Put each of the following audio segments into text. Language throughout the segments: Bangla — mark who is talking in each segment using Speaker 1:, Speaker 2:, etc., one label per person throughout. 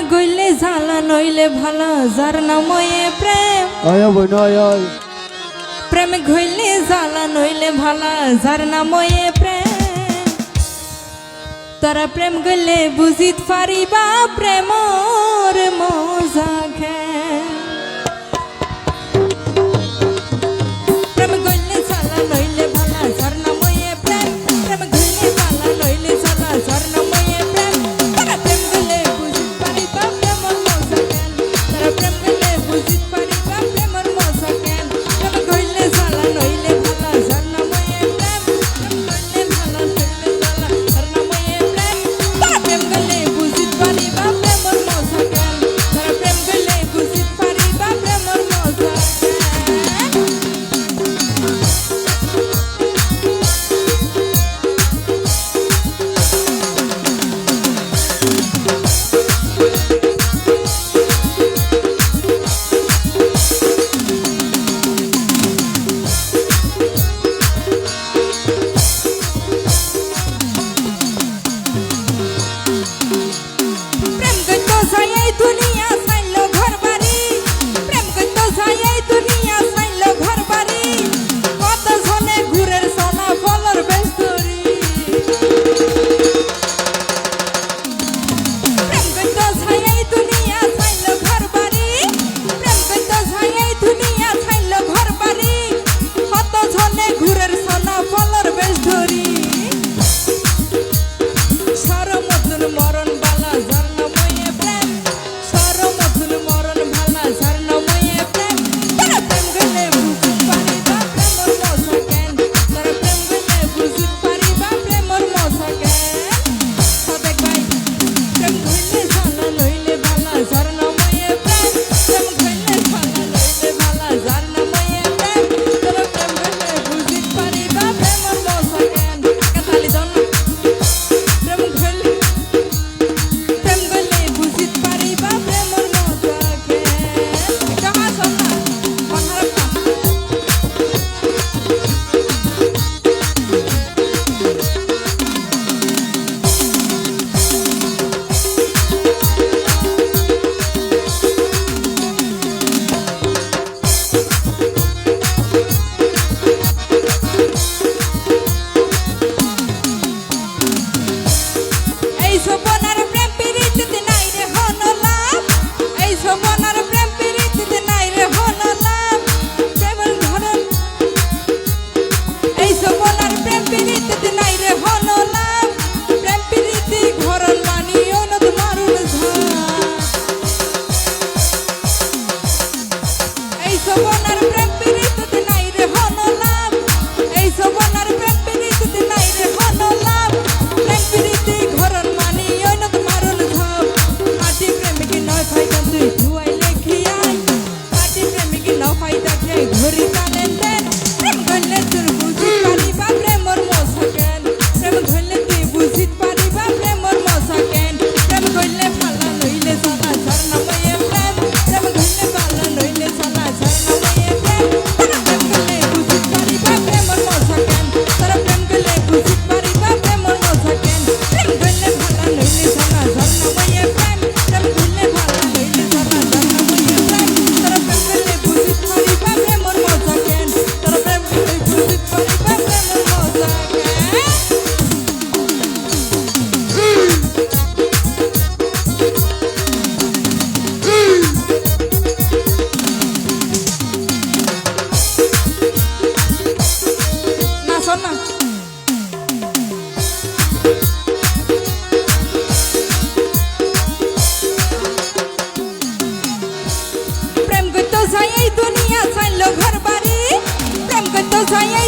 Speaker 1: গইলে জ্বালা নইলে ভালো যার নাময়ে প্রেম প্রেম গইলে জ্বালা নইলে ভালো যার নাময়ে প্রেম তারা প্রেম গইলে বুঝিত পারিবা প্রেমর মজা খে প্রেম গইলে জ্বালা নইলে ভালো যার নাময়ে প্রেম প্রেম গইলে জ্বালা নইলে জ্বালা যার নাময়ে প্রেম তারা প্রেম গইলে বুঝিত পারিবা প্রেমর মজা কেন তারা প্রেম গইলে বুঝিত পারিবা প্রেমর মজা কেন প্রেম গইলে জ্বালা নইলে ভালো যার নাময়ে প্রেম প্রেম গইলে ভালো নইলে জ্বালা যার নাময়ে প্রেম তারা প্রেম গইলে বুঝিত পারিবা প্রেমর মজা কেন তারা প্রেম গইলে বুঝিত পারিবা প্রেমর মজা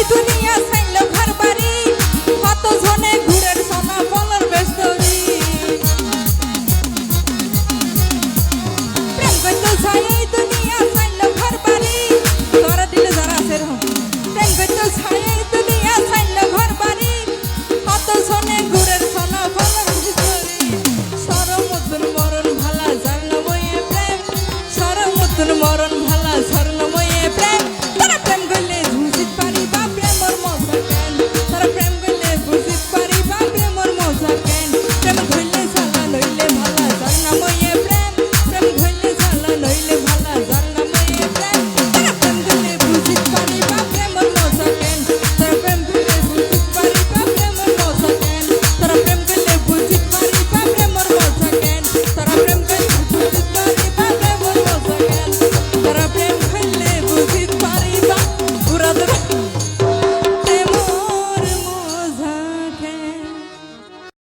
Speaker 2: दुनिया